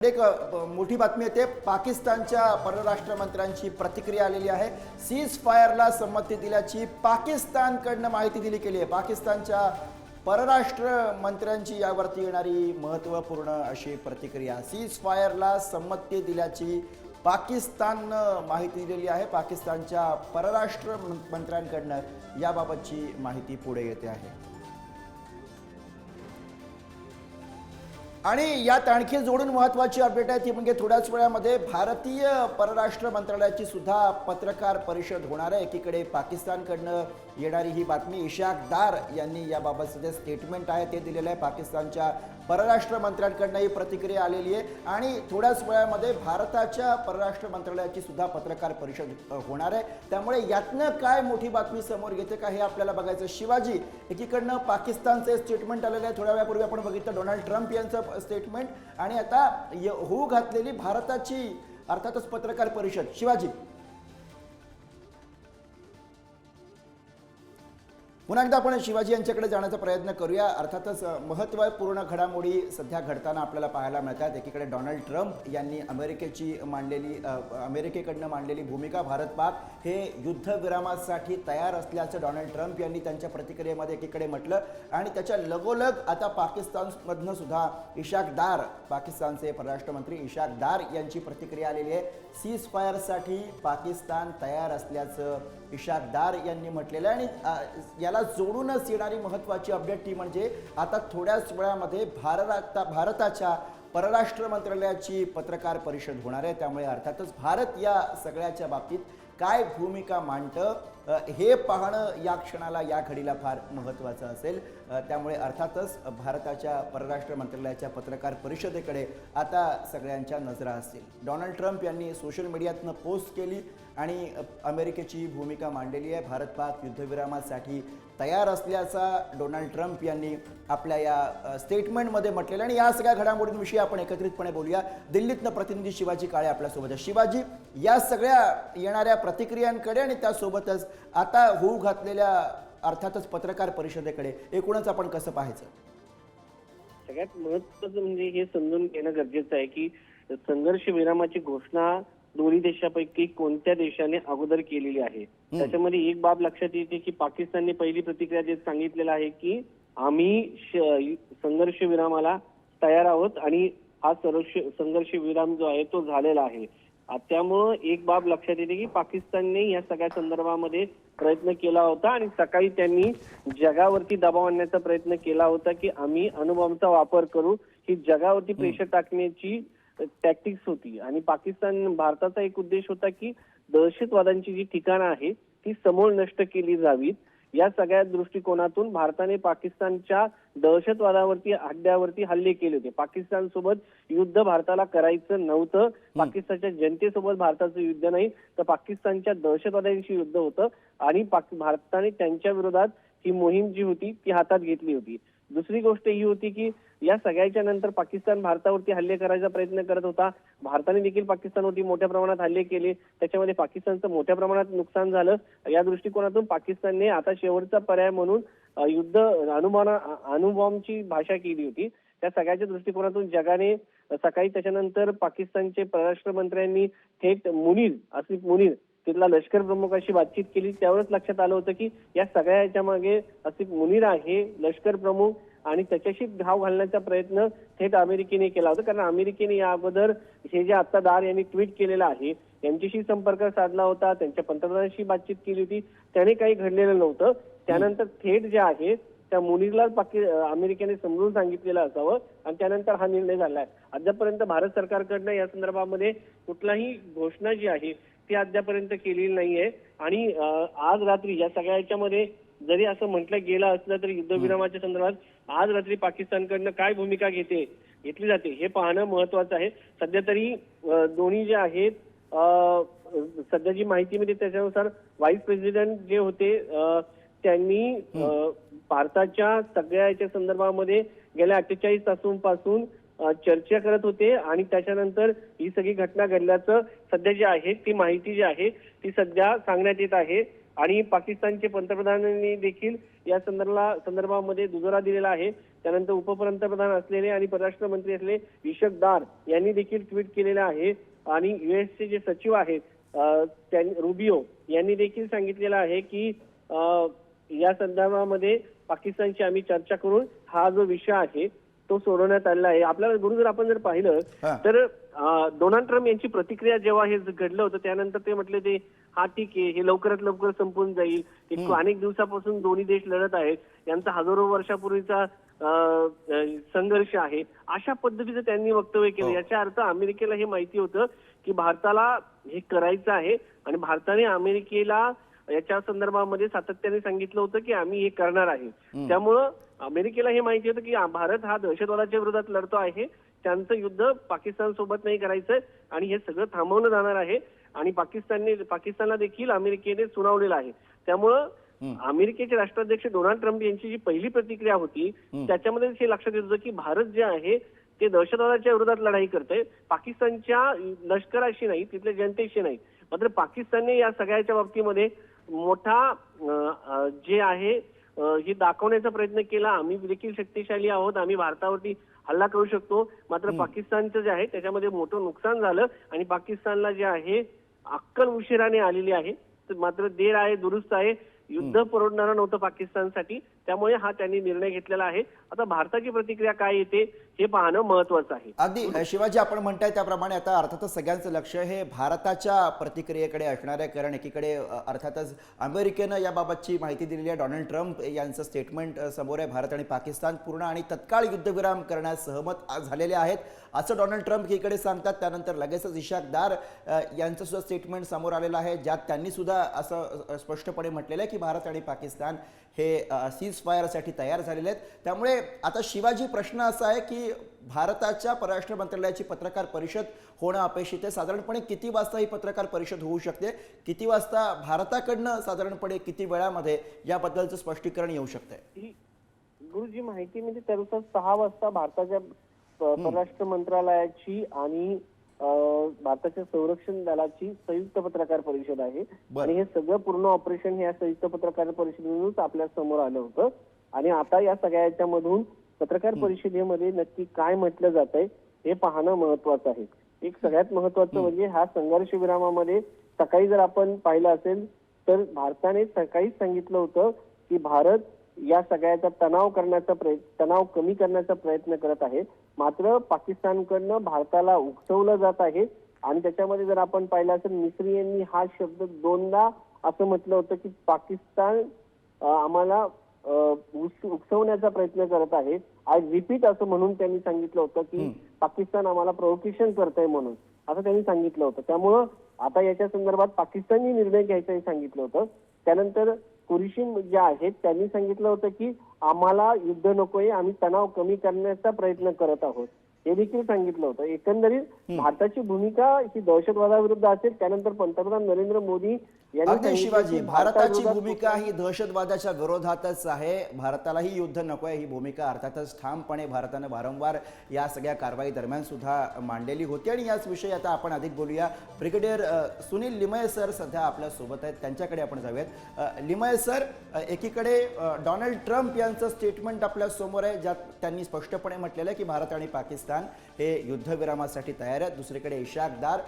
एक मोठी बातमी येते। पाकिस्तानच्या परराष्ट्र मंत्र्यांची प्रतिक्रिया आलेली आहे। सीज फायरला संमती दिल्याची पाकिस्तानकडनं माहिती दिली गेली आहे। पाकिस्तानच्या परराष्ट्र मंत्र्यांची यावरती येणारी महत्त्वपूर्ण अशी प्रतिक्रिया। सीज फायरला संमती दिल्याची पाकिस्ताननं माहिती दिलेली आहे। पाकिस्तानच्या परराष्ट्र मंत्र्यांकडनं याबाबतची माहिती पुढे येते आहे। आणि यात आणखी जोडून महत्त्वाची अपडेट आहे ती म्हणजे थोड्याच वेळामध्ये भारतीय परराष्ट्र मंत्रालयाची सुद्धा पत्रकार परिषद होणार आहे। एकीकडे पाकिस्तानकडनं येणारी ही बातमी, इशाक दार यांनी याबाबतचं जे स्टेटमेंट आहे ते दिलेलं आहे। पाकिस्तानच्या परराष्ट्र मंत्र्यांकडनं ही प्रतिक्रिया आलेली आहे आणि थोड्याच वेळामध्ये भारताच्या परराष्ट्र मंत्रालयाची सुद्धा पत्रकार परिषद होणार आहे। त्यामुळे यातनं काय मोठी बातमी समोर येते का हे आपल्याला बघायचं। शिवाजी, एकीकडनं पाकिस्तानचे स्टेटमेंट आलेलं आहे, थोड्या वेळापूर्वी आपण बघितलं डोनाल्ड ट्रम्प यांचं स्टेटमेंट, आणि आता होऊ घातलेली भारताची अर्थातच पत्रकार परिषद। शिवाजी, पुन्हा एकदा आपण शिवाजी यांच्याकडे जाण्याचा प्रयत्न करूया। अर्थातच महत्त्वपूर्ण घडामोडी सध्या घडताना आपल्याला पाहायला मिळतात। एकीकडे डोनाल्ड ट्रम्प यांनी अमेरिकेकडनं मांडलेली भूमिका, भारत पाक हे युद्धविरामासाठी तयार असल्याचं डोनाल्ड ट्रम्प यांनी त्यांच्या प्रतिक्रियेमध्ये एकीकडे म्हटलं, आणि त्याच्या लगोलग आता पाकिस्तानमधनं सुद्धा इशाक दार, पाकिस्तानचे परराष्ट्र मंत्री इशाक दार यांची प्रतिक्रिया आलेली आहे। सीज फायरसाठी पाकिस्तान तयार असल्याचं इशाक दार यांनी म्हटलेलं आहे। आणि याला जोडूनच येणारी महत्त्वाची अपडेट ती म्हणजे आता थोड्याच वेळामध्ये भारताच्या परराष्ट्र मंत्रालयाची पत्रकार परिषद होणार आहे। त्यामुळे अर्थातच भारत या सगळ्याच्या बाबतीत काय भूमिका मांडतं हे पाहणं या क्षणाला, या घडीला फार महत्त्वाचं असेल। त्यामुळे अर्थातच भारताच्या परराष्ट्र मंत्रालयाच्या पत्रकार परिषदेकडे आता सगळ्यांच्या नजरा असतील। डोनाल्ड ट्रम्प यांनी सोशल मीडियातनं पोस्ट केली आणि अमेरिकेची भूमिका मांडलेली आहे। भारत पाक युद्धविरामासाठी तयार असल्याचा डोनाल्ड ट्रम्प यांनी आपल्या या स्टेटमेंटमध्ये म्हटलेलं। आणि या सगळ्या घडामोडींविषयी आपण एकत्रितपणे बोलूया। दिल्लीतनं प्रतिनिधी शिवाजी काळे आपल्यासोबत आहे। शिवाजी, या सगळ्या येणाऱ्या प्रतिक्रियांकडे आणि त्यासोबतच आता होऊ घातलेल्या अर्थातच पत्रकार परिषदेकडे एकूणच आपण कसं पाहायचं? सगळ्यात महत्त्वाचं म्हणजे हे समजून घेणं गरजेचं आहे की संघर्ष विरामाची घोषणा दोन्ही देशापैकी कोणत्या देशाने अगोदर केलेली आहे। त्याच्यामध्ये एक बाब लक्षात येते की पाकिस्तानने पहिली प्रतिक्रिया देत सांगितलेलं आहे की आम्ही संघर्ष विरामाला तयार आहोत आणि हा संघर्ष विराम जो आहे तो झालेला आहे। त्यामुळं एक बाब लक्षात येते की पाकिस्तानने या सगळ्या संदर्भामध्ये प्रयत्न केला होता आणि सकाळी त्यांनी जगावरती दबाव आणण्याचा प्रयत्न केला होता की आम्ही अणुबॉम्बचा वापर करू, ही जगावरती प्रेशर टाकण्याची टॅक्टिक्स होती। आणि भारताचा एक उद्देश होता की दहशतवादांची जी ठिकाणं आहेत ती समूळ नष्ट केली जावीत। या सगळ्या दृष्टिकोनातून भारताने पाकिस्तानच्या दहशतवादावरती, अड्ड्यावरती हल्ले केले होते। पाकिस्तान सोबत युद्ध भारताला करायचं नव्हतं। पाकिस्तानच्या जनतेसोबत भारताचं युद्ध नाही, तर पाकिस्तानच्या दहशतवाद्यांशी युद्ध होतं आणि भारताने त्यांच्या विरोधात ही मोहीम जी होती ती हातात घेतली होती। दुसरी गोष्ट ही होती की या सगळ्याच्या नंतर पाकिस्तान भारतावरती हल्ले करायचा प्रयत्न करत होता। भारताने देखील पाकिस्तानवरती मोठ्या प्रमाणात हल्ले केले, त्याच्यामध्ये पाकिस्तानचं मोठ्या प्रमाणात नुकसान झालं। या दृष्टिकोनातून पाकिस्तानने आता शेवटचा पर्याय म्हणून युद्ध अणुबॉम्बची भाषा केली होती। त्या सगळ्याच्या दृष्टिकोनातून जगाने सकाळी त्याच्यानंतर पाकिस्तानचे परराष्ट्र मंत्र्यांनी थेट आसिफ मुनीर तिथला लष्कर प्रमुखाशी बातचीत केली। त्यावेळेस लक्षात आलं होतं की या सगळ्याच्या मागे आसिफ मुनीर आहे, लष्कर प्रमुख, आणि त्याच्याशी घाव घालण्याचा प्रयत्न थेट अमेरिकेने केला होता। कारण अमेरिकेने या अगोदर हे जे आता दार यांनी ट्विट केलेलं आहे यांच्याशी संपर्क साधला होता, त्यांच्या पंतप्रधानांशी बातचीत केली होती, त्याने काही घडलेलं नव्हतं। त्यानंतर थेट जे आहे त्या मुनीरला अमेरिकेने समजून सांगितलेलं असावं आणि त्यानंतर हा निर्णय झालाय। अद्यापर्यंत भारत सरकारकडनं या संदर्भामध्ये कुठलाही घोषणा जी आहे ती अद्यापर्यंत केलेली नाहीये। आणि आज रात्री या सगळ्या याच्यामध्ये जरी असं म्हटलं गेलं असलं तरी युद्धविरामाच्या संदर्भात आज रात्री पाकिस्तानकडनं काय भूमिका घेतली जाते हे पाहणं महत्वाचं आहे। सध्या तरी दोन्ही जे आहेत सध्या जी माहिती मिळते त्याच्यानुसार व्हाईस प्रेसिडेंट जे होते त्यांनी भारताच्या सगळ्या याच्या संदर्भामध्ये गेल्या 48 तासांपासून चर्चा करत होते आणि त्याच्यानंतर ही सगळी घटना घडल्याचं सध्या जी आहे ती माहिती जी आहे ती सध्या सांगण्यात येत आहे। आणि पाकिस्तानचे पंतप्रधानांनी देखील या संदर्भामध्ये दुजोरा दिलेला आहे. त्यानंतर उपपंतप्रधान असलेले आणि परराष्ट्र मंत्री असलेले इशक दार यांनी देखील ट्विट केलेलं आहे. आणि युएसचे जे सचिव आहेत रुबियो यांनी देखील सांगितलेलं आहे की या संदर्भामध्ये पाकिस्तानची आम्ही चर्चा करून हा जो विषय आहे तो सोडवण्यात आलेला आहे. आपल्याला गुरु जर आपण पाहिलं तर डोनाल्ड ट्रम्प यांची प्रतिक्रिया जेव्हा हे घडलं होतं त्यानंतर ते म्हटले ते हा ठीक आहे, हे लवकरात लवकर संपून जाईल. अनेक दिवसापासून दोन्ही देश लढत आहेत, यांचा हजारो वर्षापूर्वीचा संघर्ष आहे, अशा पद्धतीचं त्यांनी वक्तव्य केलं. याचा अर्थ अमेरिकेला हे माहिती होतं की भारताला हे करायचं आहे आणि भारताने अमेरिकेला याच्या संदर्भामध्ये सातत्याने सांगितलं होतं की आम्ही हे करणार आहे. त्यामुळं अमेरिकेला हे माहिती होतं की भारत हा दहशतवादाच्या विरोधात लढतो आहे, त्यांचं युद्ध पाकिस्तान सोबत नाही करायचंय आणि हे सगळं थांबवलं जाणार आहे. आणि पाकिस्तानला देखील अमेरिकेने सुनावलेलं आहे. त्यामुळं अमेरिकेचे राष्ट्राध्यक्ष डोनाल्ड ट्रम्प यांची जी पहिली प्रतिक्रिया होती त्याच्यामध्ये हे लक्षात येत होतं की भारत जे आहे ते दहशतवादाच्या विरोधात लढाई करते, पाकिस्तानच्या लष्कराशी नाही, तिथल्या जनतेशी नाही. मात्र पाकिस्तानने या सगळ्याच्या बाबतीमध्ये मोठा जे आहे हे दाखवण्याचा प्रयत्न केला. आम्ही देखील शक्तिशाली आहोत, आम्ही भारतावरती हल्ला करू शकतो. मात्र पाकिस्तानचं जे आहे त्याच्यामध्ये मोठं नुकसान झालं आणि पाकिस्तानला जे आहे अक्कल उशिराने आलेली आहे. मात्र देर आहे दुरुस्त आहे, युद्ध परवडणारं नव्हतं पाकिस्तानसाठी, त्यामुळे हा त्यांनी निर्णय घेतलेला आहे. आता भारताची प्रतिक्रिया काय येते हे पाहणं महत्वाचं आहे. अगदी शिवाजी, आपण म्हणताय त्याप्रमाणे आता अर्थातच सगळ्यांचं लक्ष हे भारताच्या प्रतिक्रियेकडे असणार आहे. कारण एकीकडे अर्थातच अमेरिकेनं याबाबतची माहिती दिलेली आहे. डोनाल्ड ट्रम्प यांचं स्टेटमेंट समोर आहे. भारत आणि पाकिस्तान पूर्ण आणि तत्काळ युद्धविराम करण्यास सहमत झालेले आहेत असं डोनाल्ड ट्रम्प एकीकडे सांगतात. त्यानंतर लगेचच इशाक दार यांचं सुद्धा स्टेटमेंट समोर आलेलं आहे, ज्यात त्यांनी सुद्धा असं स्पष्टपणे म्हटलेलं आहे की भारत आणि पाकिस्तान हे सीज फायरसाठी तयार झालेले आहेत. त्यामुळे आता शिवाजी, प्रश्न असा आहे की भारताच्या परराष्ट्र मंत्रालयाची पत्रकार परिषद होणं अपेक्षित आहे. साधारणपणे किती वाजता ही पत्रकार परिषद होऊ शकते? किती वाजता भारताकडनं साधारणपणे किती वेळामध्ये याबद्दलचं स्पष्टीकरण येऊ शकतंय? गुरुजी, माहिती म्हणजे त्यानुसार 6 वाजता भारताच्या परराष्ट्र मंत्रालयाची आणि भारताच्या संरक्षण दलाची संयुक्त पत्रकार परिषद आहे. आणि हे सगळं पूर्ण ऑपरेशन हे या संयुक्त पत्रकार परिषदेतूनच आपल्या समोर आलं होतं. आणि आता या सगळ्याच्या मधून पत्रकार परिषदेमध्ये नक्की काय म्हटलं जात आहे हे पाहणं महत्वाचं आहे. एक सगळ्यात महत्वाचं म्हणजे हा संघर्ष विरामामध्ये सकाळी जर आपण पाहिलं असेल तर भारताने सकाळीच सांगितलं होतं की भारत या सगळ्याचा तणाव कमी करण्याचा प्रयत्न करत आहे. मात्र पाकिस्तानकडनं भारताला उकसवलं जात आहे. आणि त्याच्यामध्ये जर आपण पाहिलं असेल मिस्री यांनी हा शब्द 2दा असं म्हटलं होतं की पाकिस्तान आम्हाला उकसवण्याचा प्रयत्न करत आहे. आय रिपीट असं म्हणून त्यांनी सांगितलं होतं की पाकिस्तान आम्हाला प्रोव्होकेशन करतंय म्हणून असं त्यांनी सांगितलं होतं. त्यामुळं आता याच्या संदर्भात पाकिस्तानने निर्णय घ्यायचा हे सांगितलं होतं. त्यानंतर कुरेशी जे आहेत त्यांनी सांगितलं होतं की आम्हाला युद्ध नकोय, आम्ही तणाव कमी करण्याचा प्रयत्न करत आहोत हे देखील सांगितलं होतं. एकंदरीत भारताची भूमिका ही दहशतवादाविरुद्ध असेल. त्यानंतर पंतप्रधान नरेंद्र मोदी यांनी शिवाजी, भारताची भूमिका ही दहशतवादाच्या विरोधातच आहे, भारतालाही युद्ध नको आहे ही भूमिका अर्थातच ठामपणे भारतानं वारंवार या सगळ्या कारवाई दरम्यान सुद्धा मांडलेली होती. आणि याच विषयी आता आपण अधिक बोलूया. ब्रिगेडियर सुनील लिमये सर सध्या आपल्या सोबत आहेत, त्यांच्याकडे आपण जाऊयात. लिमये सर, एकीकडे डोनाल्ड ट्रम्प यांचं स्टेटमेंट आपल्या समोर आहे, ज्यात त्यांनी स्पष्टपणे म्हटलेलं आहे की भारत आणि पाकिस्तान हे युद्धविरामासाठी तयार आहेत. दुसरीकडे इशाक दार